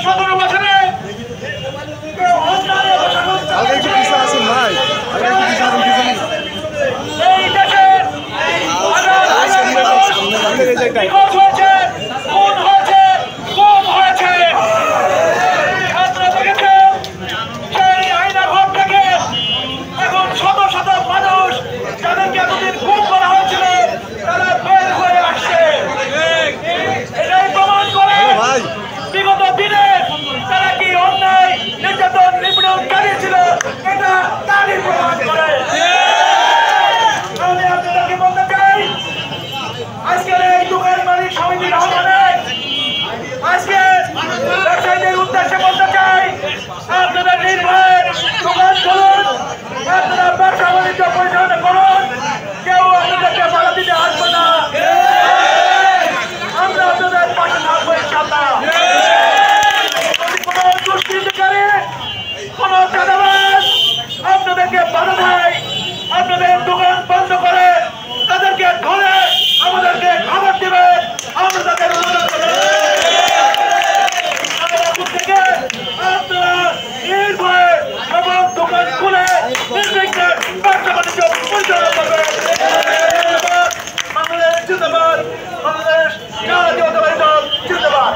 17 বছরে এই দেশের খুন হয়েছে, গুম হয়েছে। আপনারা দেখেছেন সেই আইনা ঘর থেকে এখন শত শত মানুষ যাদেরকে এতদিন গুম করা হয়েছিল তারা বের হয়ে আসছে। এটাই প্রমাণ করে বিগত দিনে তারা কি অন্যায় নির্যাতন নিপীড়ন চালিয়েছিল এটা তারই প্রমাণ করে। আমি আপনাদেরকে বলতে চাই আজকের এই দোকান মালিক সমিতির আহ্বানে আজকে ব্যবসায়ীদের উদ্দেশ্যে বলতে চাই আপনারা নির্ভয়ে দোকান খুলুন, আপনারা ব্যবসা বাণিজ্য পরিচালনা করুন, কেউ আপনাদেরকে বাধা দিতে আসবে না। আমরা আপনাদের পাশে থাকবো ইনশাআল্লাহ। কোন দুষ্কৃতিকারী কোন চাঁদাবাজ আপনাদেরকে বাধা দেয়, আপনাদের দোকান বন্ধ করে তাদেরকে ধরে আমাদেরকে খবর দেবেন, আমরা তাদের থেকে আপনারা নির্ভয়ে এবং দোকান খুলে নির্বিঘ্নে ব্যবসা বাণিজ্য পরিচালনা করবেন। বাংলাদেশ জিন্দাবাদ, বাংলাদেশ জাতীয়তাবাদী দল জিন্দাবাদ।